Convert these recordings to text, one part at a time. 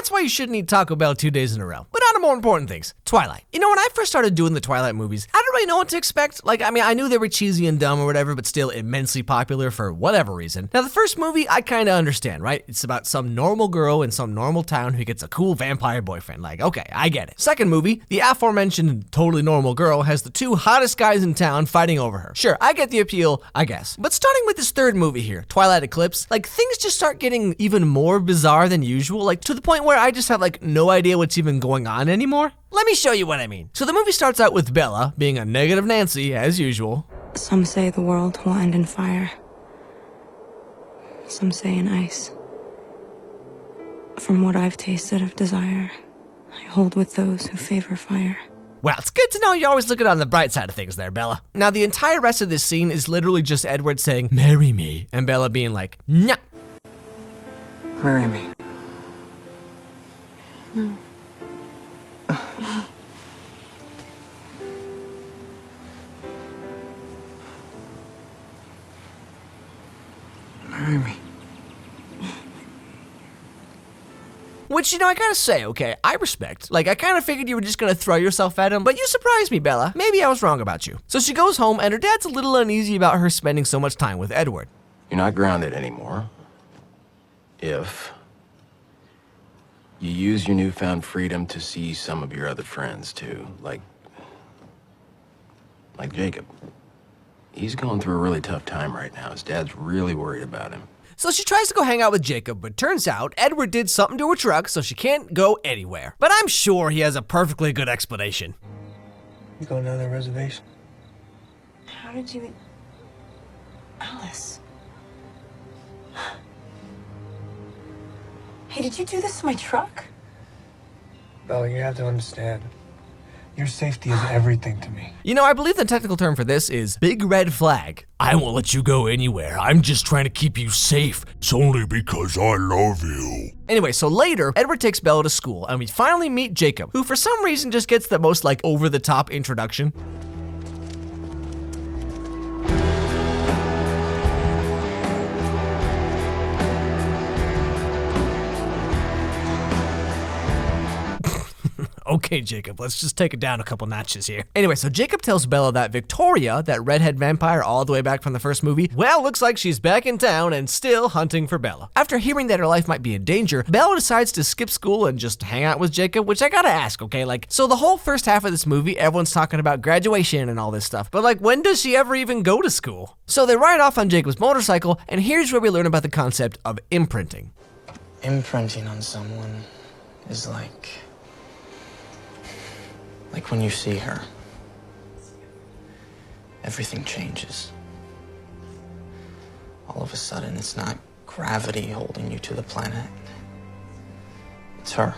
that's why you shouldn't eat Taco Bell 2 days in a row. But on to more important things. Twilight. You know, when I first started doing the Twilight movies, I didn't really know what to expect. Like, I mean, I knew they were cheesy and dumb or whatever, but still immensely popular for whatever reason. Now, the first movie, I kind of understand, right? It's about some normal girl in some normal town who gets a cool vampire boyfriend. Like, okay, I get it. Second movie, the aforementioned totally normal girl has the two hottest guys in town fighting over her. Sure, I get the appeal, I guess. But starting with this third movie here, Twilight Eclipse, like, things just start getting even more bizarre than usual, like, to the point where I just have, like, no idea what's even going on anymore. Let me show you what I mean. So the movie starts out with Bella being a negative Nancy, as usual. Some say the world will end in fire. Some say in ice. From what I've tasted of desire, I hold with those who favor fire. Well, it's good to know you're always looking on the bright side of things there, Bella. Now, the entire rest of this scene is literally just Edward saying, "Marry me," and Bella being like, "No." Marry me. No. Marry me. Which, you know, I gotta say, okay, I respect. Like, I kind of figured you were just gonna throw yourself at him, but you surprised me, Bella. Maybe I was wrong about you. So she goes home, and her dad's a little uneasy about her spending so much time with Edward. You're not grounded anymore. If you use your newfound freedom to see some of your other friends, too, like Jacob. He's going through a really tough time right now. His dad's really worried about him. So she tries to go hang out with Jacob, but turns out Edward did something to her truck, so she can't go anywhere. But I'm sure he has a perfectly good explanation. You going down the reservation? How did you... Alice. Hey, did you do this to my truck? Bella, you have to understand. Your safety is everything to me. You know, I believe the technical term for this is big red flag. I won't let you go anywhere. I'm just trying to keep you safe. It's only because I love you. Anyway, so later, Edward takes Bella to school, and we finally meet Jacob, who for some reason just gets the most, like, over-the-top introduction. Okay, Jacob, let's just take it down a couple notches here. Anyway, so Jacob tells Bella that Victoria, that redhead vampire all the way back from the first movie, well, looks like she's back in town and still hunting for Bella. After hearing that her life might be in danger, Bella decides to skip school and just hang out with Jacob, which I gotta ask, okay? Like, so the whole first half of this movie, everyone's talking about graduation and all this stuff, but like, when does she ever even go to school? So they ride off on Jacob's motorcycle, and here's where we learn about the concept of imprinting. Imprinting on someone is like when you see her, everything changes. All of a sudden, it's not gravity holding you to the planet. It's her.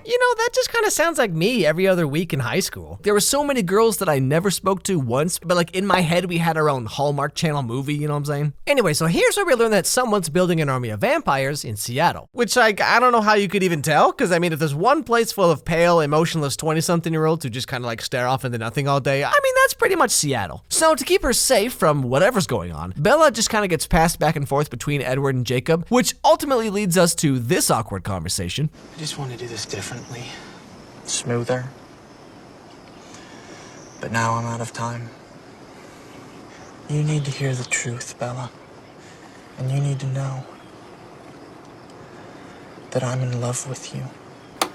You know, that just kind of sounds like me every other week in high school. There were so many girls that I never spoke to once, but like in my head, we had our own Hallmark Channel movie, you know what I'm saying? Anyway, so here's where we learn that someone's building an army of vampires in Seattle. Which, like, I don't know how you could even tell, because I mean, if there's one place full of pale, emotionless 20-something-year-olds who just kind of like stare off into nothing all day, I mean, that's pretty much Seattle. So to keep her safe from whatever's going on, Bella just kind of gets passed back and forth between Edward and Jacob, which ultimately leads us to this awkward conversation. I just want to do this differently. Smoother. But now I'm out of time. You need to hear the truth, Bella. And you need to know that I'm in love with you.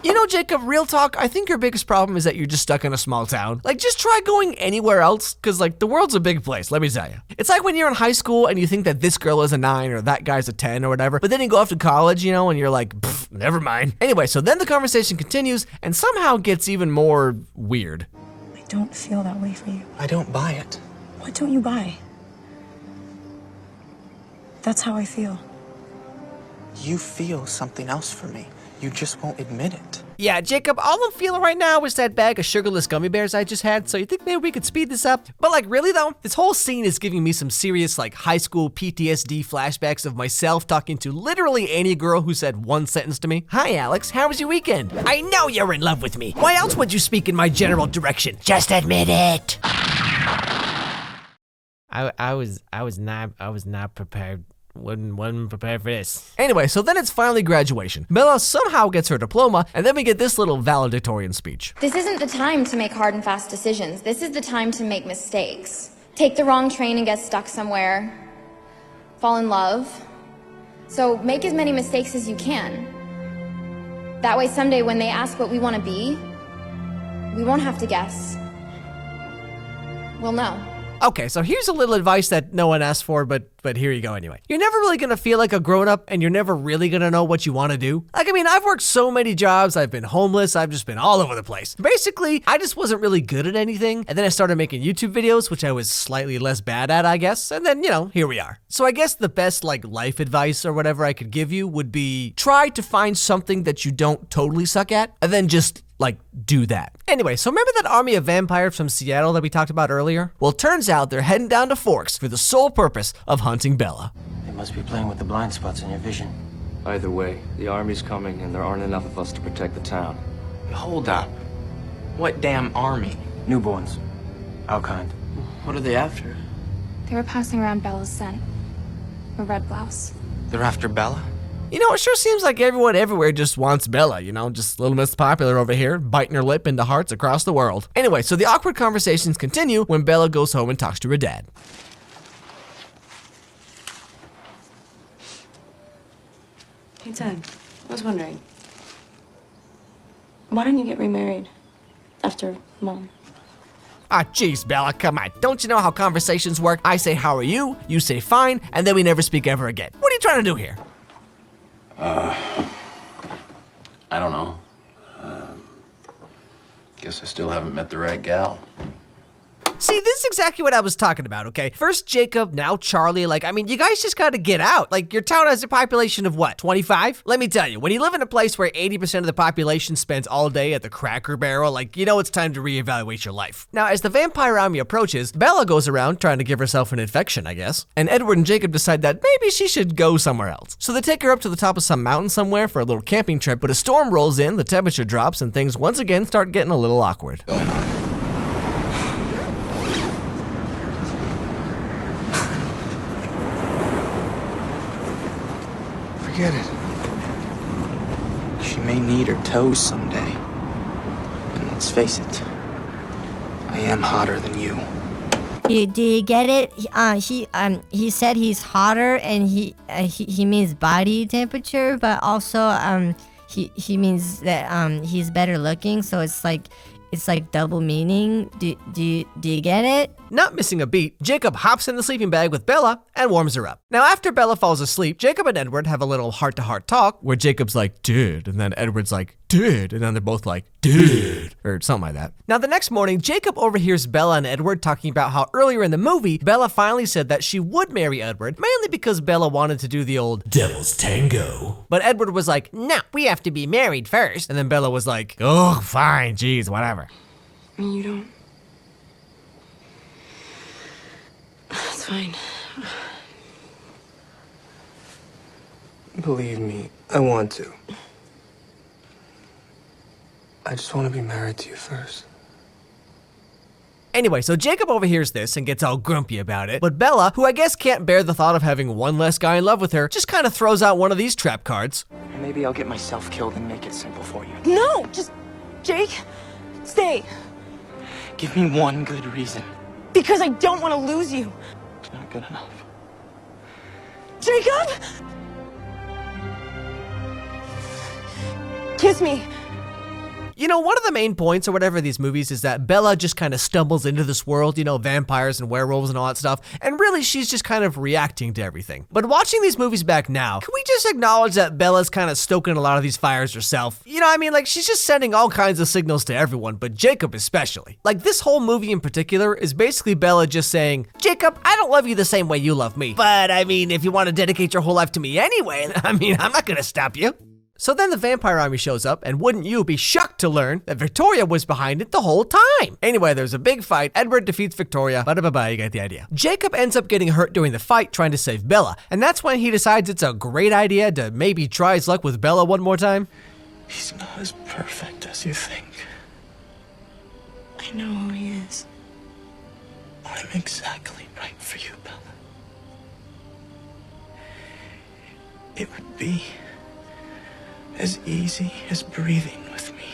You know, Jacob, real talk, I think your biggest problem is that you're just stuck in a small town. Like, just try going anywhere else, because, like, the world's a big place, let me tell you. It's like when you're in high school and you think that this girl is a 9 or that guy's a 10 or whatever, but then you go off to college, you know, and you're like, never mind. Anyway, so then the conversation continues and somehow gets even more weird. I don't feel that way for you. I don't buy it. What don't you buy? That's how I feel. You feel something else for me. You just won't admit it. Yeah, Jacob, all I'm feeling right now is that bag of sugarless gummy bears I just had, so you think maybe we could speed this up? But like, really though, this whole scene is giving me some serious like high school PTSD flashbacks of myself talking to literally any girl who said one sentence to me. Hi Alex, how was your weekend? I know you're in love with me. Why else would you speak in my general direction? Just admit it. I was not prepared Wasn't prepared for this. Anyway, so then it's finally graduation. Bella somehow gets her diploma, and then we get this little valedictorian speech. This isn't the time to make hard and fast decisions. This is the time to make mistakes. Take the wrong train and get stuck somewhere. Fall in love. So make as many mistakes as you can. That way someday when they ask what we want to be, we won't have to guess. We'll know. Okay, so here's a little advice that no one asked for, but here you go anyway. You're never really gonna feel like a grown-up, and you're never really gonna know what you wanna do. Like, I mean, I've worked so many jobs, I've been homeless, I've just been all over the place. Basically, I just wasn't really good at anything, and then I started making YouTube videos, which I was slightly less bad at, I guess, and then, here we are. So I guess the best, life advice or whatever I could give you would be try to find something that you don't totally suck at, and then just do that. Anyway, so remember that army of vampires from Seattle that we talked about earlier? Well, turns out they're heading down to Forks for the sole purpose of hunting Bella. They must be playing with the blind spots in your vision. Either way, the army's coming and there aren't enough of us to protect the town. Hold up. What damn army? Newborns. Our kind. What are they after? They were passing around Bella's scent. A red blouse. They're after Bella? It sure seems like everyone everywhere just wants Bella, just little Miss Popular over here, biting her lip into hearts across the world. Anyway, so the awkward conversations continue when Bella goes home and talks to her dad. Hey, Dad, I was wondering, why didn't you get remarried after Mom? Ah, jeez, Bella, come on. Don't you know how conversations work? I say, how are you? You say, fine, and then we never speak ever again. What are you trying to do here? I don't know. Guess I still haven't met the right gal. See, this is exactly what I was talking about, okay? First Jacob, now Charlie. You guys just gotta get out. Your town has a population of what, 25? Let me tell you, when you live in a place where 80% of the population spends all day at the Cracker Barrel, it's time to reevaluate your life. Now, as the vampire army approaches, Bella goes around trying to give herself an infection, I guess. And Edward and Jacob decide that maybe she should go somewhere else. So they take her up to the top of some mountain somewhere for a little camping trip, but a storm rolls in, the temperature drops, and things once again start getting a little awkward. Forget it. She may need her toes someday. And let's face it, I am hotter than you. Do you get it? He said he's hotter, and he means body temperature, but also he means that he's better looking. So it's like double meaning. Do you get it? Not missing a beat, Jacob hops in the sleeping bag with Bella and warms her up. Now, after Bella falls asleep, Jacob and Edward have a little heart-to-heart talk where Jacob's like, dude, and then Edward's like, dude, and then they're both like, dude, or something like that. Now, the next morning, Jacob overhears Bella and Edward talking about how earlier in the movie, Bella finally said that she would marry Edward, mainly because Bella wanted to do the old devil's tango. But Edward was like, no, we have to be married first. And then Bella was like, oh, fine, geez, whatever. You don't. That's fine. Believe me, I want to. I just want to be married to you first. Anyway, so Jacob overhears this and gets all grumpy about it, but Bella, who I guess can't bear the thought of having one less guy in love with her, just kind of throws out one of these trap cards. Maybe I'll get myself killed and make it simple for you. No! Just, Jake, stay. Give me one good reason. Because I don't want to lose you. It's not good enough. Jacob! Kiss me. One of the main points or whatever of these movies is that Bella just kind of stumbles into this world, vampires and werewolves and all that stuff, and really she's just kind of reacting to everything. But watching these movies back now, can we just acknowledge that Bella's kind of stoking a lot of these fires herself? She's just sending all kinds of signals to everyone, but Jacob especially. This whole movie in particular is basically Bella just saying, Jacob, I don't love you the same way you love me, but if you want to dedicate your whole life to me anyway, I'm not gonna stop you. So then the vampire army shows up, and wouldn't you be shocked to learn that Victoria was behind it the whole time? Anyway, there's a big fight. Edward defeats Victoria. Bye, you get the idea. Jacob ends up getting hurt during the fight trying to save Bella, and that's when he decides it's a great idea to maybe try his luck with Bella one more time. He's not as perfect as you think. I know who he is. I'm exactly right for you, Bella. it would be as easy as breathing with me.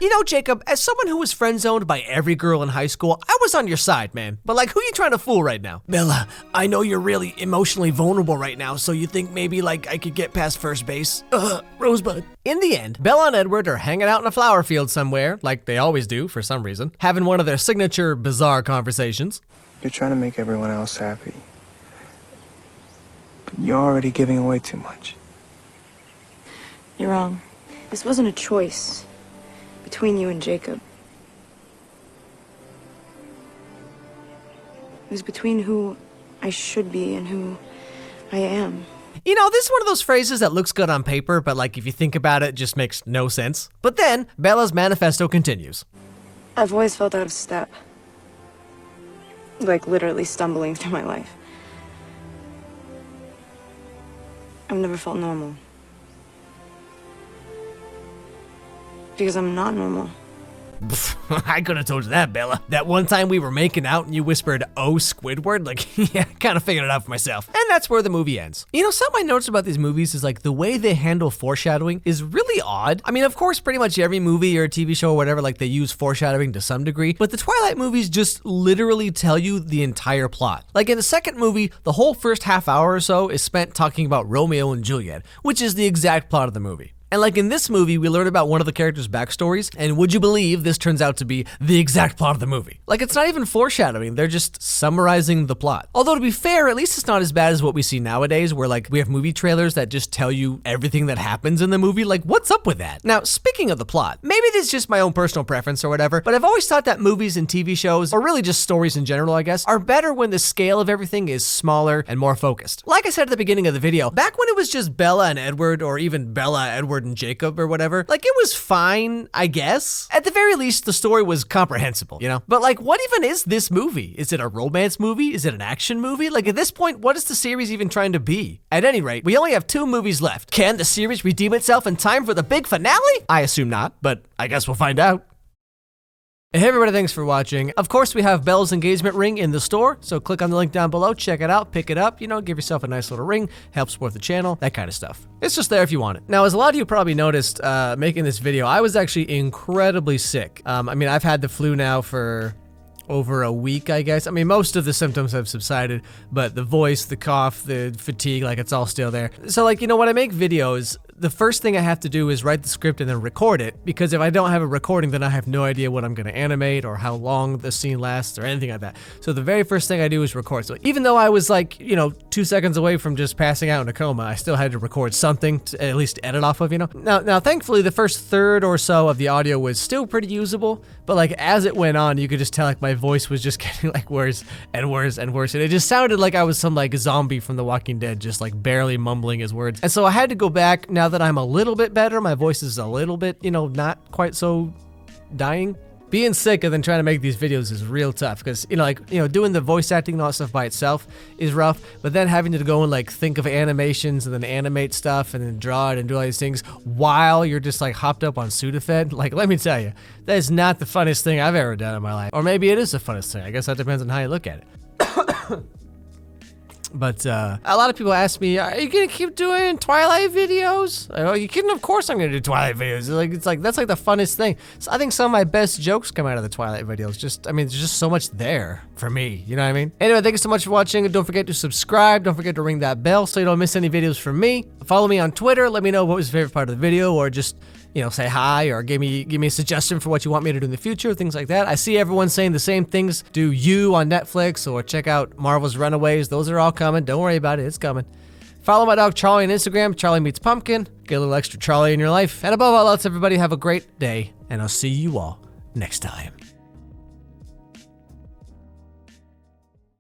You know, Jacob, as someone who was friend-zoned by every girl in high school, I was on your side, man. But like, who you trying to fool right now? Bella, I know you're really emotionally vulnerable right now, so you think maybe like I could get past first base? Rosebud. In the end, Bella and Edward are hanging out in a flower field somewhere, like they always do for some reason, having one of their signature bizarre conversations. You're trying to make everyone else happy. But you're already giving away too much. You're wrong. This wasn't a choice between you and Jacob. It was between who I should be and who I am. You know, this is one of those phrases that looks good on paper, but like if you think about it, it just makes no sense. But then, Bella's manifesto continues. I've always felt out of step. Like literally stumbling through my life. I've never felt normal. Because I'm not normal. I could have told you that, Bella. That one time we were making out and you whispered, "Oh, Squidward," like, yeah, kind of figured it out for myself. And that's where the movie ends. You know, something I noticed about these movies is like the way they handle foreshadowing is really odd. I mean, of course, pretty much every movie or TV show or whatever, like they use foreshadowing to some degree, but the Twilight movies just literally tell you the entire plot. Like in the second movie, the whole first half hour or so is spent talking about Romeo and Juliet, which is the exact plot of the movie. And like in this movie, we learn about one of the characters' backstories, and would you believe this turns out to be the exact plot of the movie? Like it's not even foreshadowing, they're just summarizing the plot. Although to be fair, at least it's not as bad as what we see nowadays, where like we have movie trailers that just tell you everything that happens in the movie. Like what's up with that? Now, speaking of the plot, maybe this is just my own personal preference or whatever, but I've always thought that movies and TV shows, or really just stories in general, I guess, are better when the scale of everything is smaller and more focused. Like I said at the beginning of the video, back when it was just Bella and Edward, or even Bella, Edward, and Jacob, or whatever, like it was fine, I guess. At the very least, the story was comprehensible, you know? But like, what even is this movie? Is it a romance movie? Is it an action movie? Like at this point, what is the series even trying to be? At any rate, we only have 2 movies left. Can the series redeem itself in time for the big finale? I assume not, but I guess we'll find out. Hey everybody, thanks for watching. Of course, we have Bella's engagement ring in the store, so click on the link down below, check it out, pick it up, you know, give yourself a nice little ring, help support the channel, that kind of stuff. It's just there if you want it. Now, as a lot of you probably noticed making this video, I was actually incredibly sick. I mean, I've had the flu now for over a week, I guess. I mean, most of the symptoms have subsided, but the voice, the cough, the fatigue, like it's all still there. So like, you know, when I make videos, the first thing I have to do is write the script and then record it, because if I don't have a recording, then I have no idea what I'm going to animate or how long the scene lasts or anything like that. So the very first thing I do is record. So even though I was like, you know, 2 seconds away from just passing out in a coma, I still had to record something to at least edit off of, you know. Now, thankfully, the first third or so of the audio was still pretty usable, but like as it went on, you could just tell like my voice was just getting like worse and worse and worse, and it just sounded like I was some like zombie from The Walking Dead, just like barely mumbling his words. And so I had to go back. Now that I'm a little bit better, my voice is a little bit, you know, not quite so dying. Being sick and then trying to make these videos is real tough, because, you know, like, you know, doing the voice acting and all that stuff by itself is rough, but then having to go and like think of animations and then animate stuff and then draw it and do all these things while you're just like hopped up on Sudafed, like, let me tell you, that is not the funnest thing I've ever done in my life. Or maybe it is the funnest thing. I guess that depends on how you look at it. But a lot of people ask me, are you gonna keep doing Twilight videos? Like, oh, you kidding? Of course I'm gonna do Twilight videos. It's like that's like the funnest thing. So I think some of my best jokes come out of the Twilight videos. Just, I mean, there's just so much there for me. You know what I mean? Anyway, thank you so much for watching. Don't forget to subscribe. Don't forget to ring that bell so you don't miss any videos from me. Follow me on Twitter. Let me know what was your favorite part of the video, or just, you know, say hi, or give me a suggestion for what you want me to do in the future, things like that. I see everyone saying the same things. Do You on Netflix, or check out Marvel's Runaways. Those are all coming. Don't worry about it. It's coming. Follow my dog Charlie on Instagram, Charlie Meets Pumpkin. Get a little extra Charlie in your life. And above all else, everybody have a great day, and I'll see you all next time.